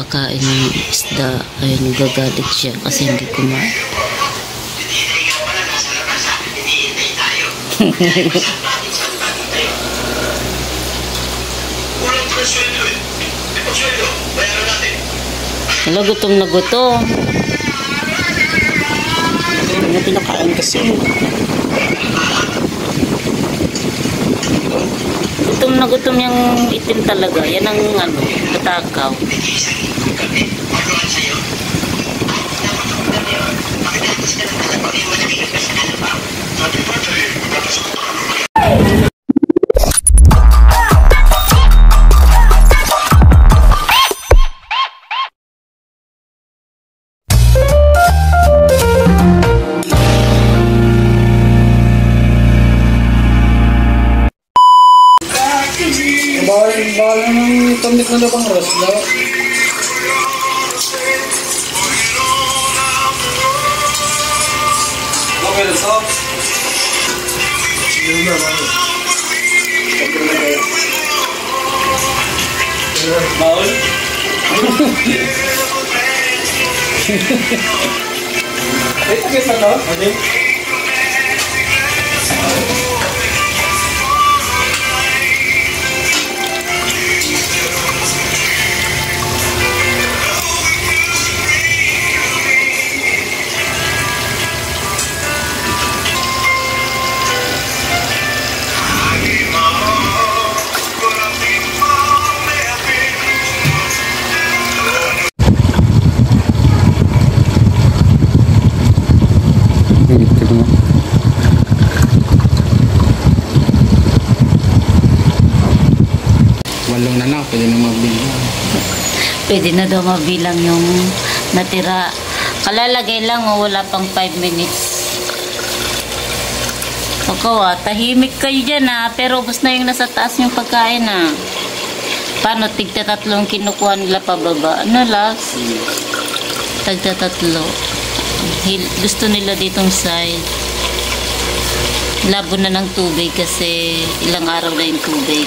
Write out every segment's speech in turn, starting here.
pinapakain ng isda ay nagagalit siya kasi hindi kumain. Hala, gutom na gutom. Hindi na pinakain kasi. Gutom na gutom yung itim talaga. Yan ang ano, batakaw. Bawal ng tandit na labang ras na. Okay na to. Sige na ba? Bawal? Ito kesa to? Ano? Walong na lang, pwede na mabilang. Pwede na daw mabilang yung natira. Kalalagay lang o wala pang 5 minutes. Ikaw tahimik kayo dyan pero ubos na yung nasa taas yung pagkain Paano? Tigta-tatlong kinukuha nila pababa. Ano Lax? Tagta-tatlo. Gusto nila ditong side. Labo na ng tubig kasi ilang araw na yung tubig.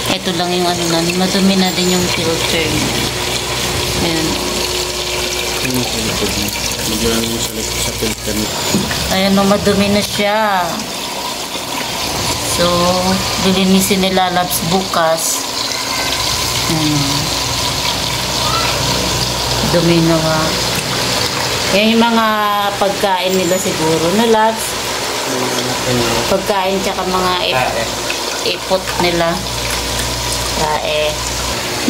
Ito lang yung ano namin. Madumi na din yung filter. Ayan. Nagyan mo sa filter. Ayan madumi na siya. So, lilinisin nila labs bukas. Dumi na nga. Yan yung mga pagkain nila siguro. No, labs? Pagkain tsaka mga ipot nila.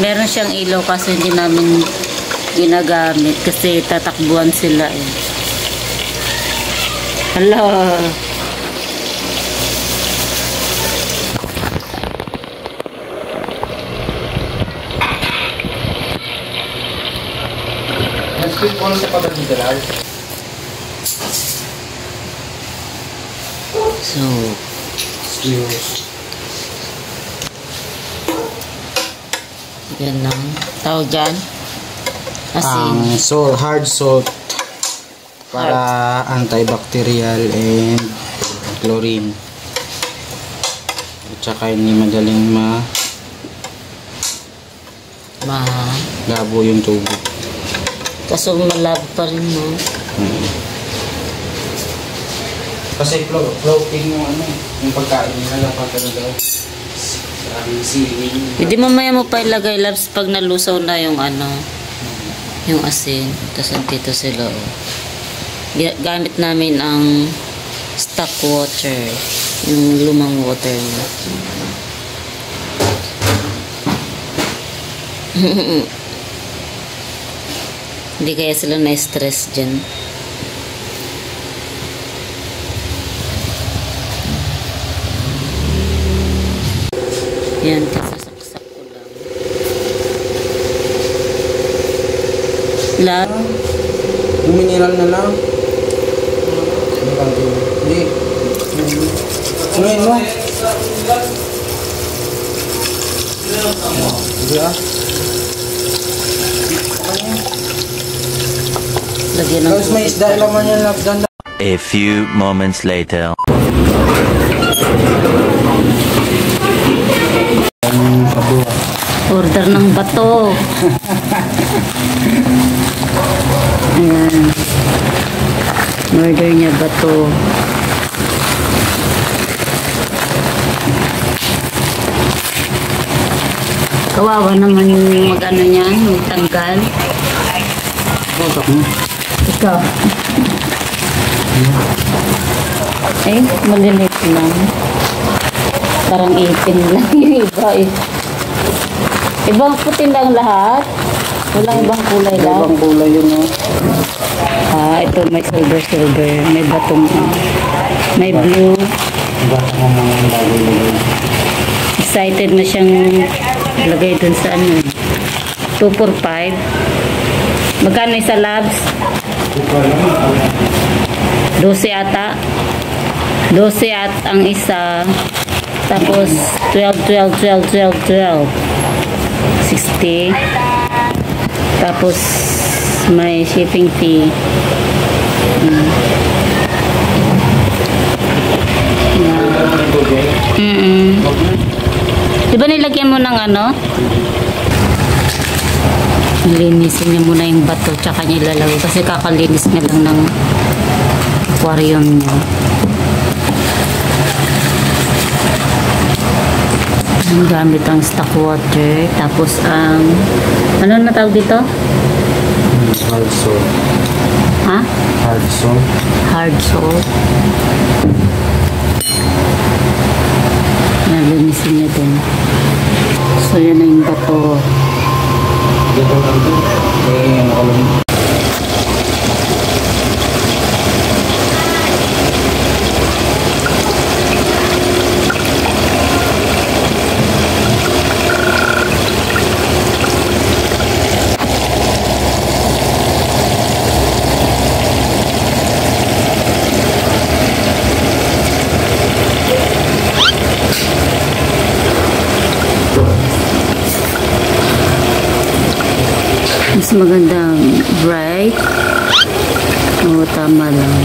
Meron siyang ilaw kasi hindi namin ginagamit kasi tatakbuhan sila Hello. So, yan lang. Tawag dyan? Asin. Hard salt para antibacterial and chlorine. At saka hindi madaling labo yung tubig. Kaso malabo pa rin Kasi floating yung pagkain nila dapat talaga. Hindi mamaya mo pa ilagay labs pag nalusaw na yung yung asin. Tapos dito sila gamit namin ang stock water, yung lumang water hindi kaya sila na-stress dyan. Yan, sasaksak ko lang. Mineral na lang. Hindi. Sunuin mo. Hindi Lagyan ng Tapos may isda laman yan. A few moments later. order ng Bato. Ayan. Murder niya bato. Kawawa naman yung mag-ano niyan, magtanggal. Ikaw. Eh, malilit lang. Parang ipin lang yung iba eh. Ibang puti lang lahat. Walang ibang kulay lang. Ibang kulay yun, no? Ah, ito may silver. May batong. May blue. Batong ang mga bagay. Excited na siyang lagay dun sa ano. 245. Magkano isa labs? 12 ata. 12 at ang isa. Tapos 12. 60. Tapos may shipping fee. Diba nilagyan mo ng ano? Linisin niya muna yung bato tsaka niya ilalagay kasi kakalinis niya lang ng aquarium niya. Ang gamit ang stock water tapos ang ano na tawag dito? Hard salt. Ha? Hard salt. Hard salt. Nalinisin niya din. So yan na yung bato. Dito lang ito. Makalang. Mas maganda bright. Oo, tama lang.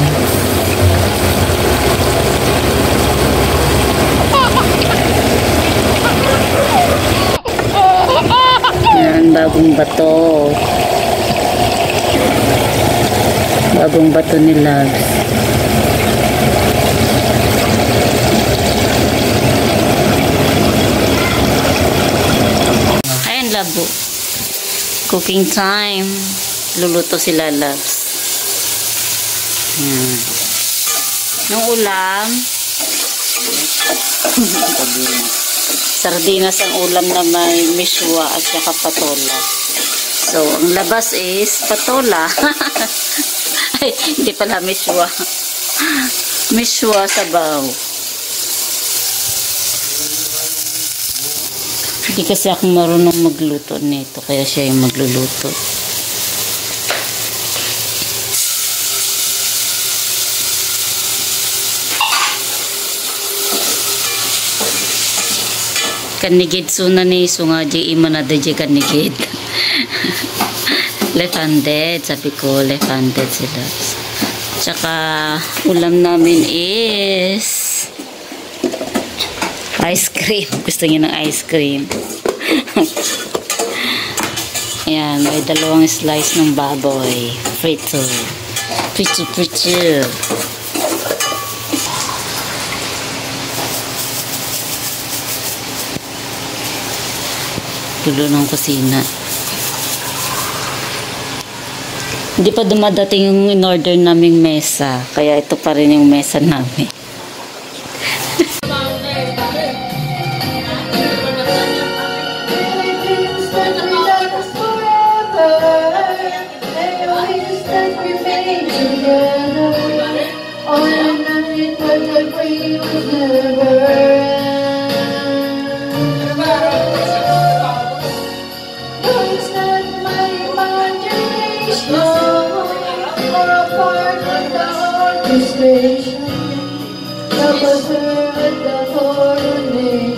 Yan, bagong bato. Bagong bato ni Loves. Ayan, labo. Cooking time. Luluto sila, Loves. Yan. Nung ulam, sardinas ang ulam na may miswa at saka patola. So, ang labas is patola. Ay, hindi pala miswa. Miswa sabaw. Hindi kasi ako marunong magluto nito, kaya siya yung magluluto. Kanigid suna ni sungaji imana deje kanigid. Left-handed, sabi ko, left-handed sila. Tsaka ulam namin is ice cream. Gusto niya ng ice cream. Ayan, may dalawang slice ng baboy. Frito. Frito. Tulo ng kusina. Hindi pa dumadating yung in-order naming mesa. Kaya ito pa rin yung mesa namin. Tapos at the coronation.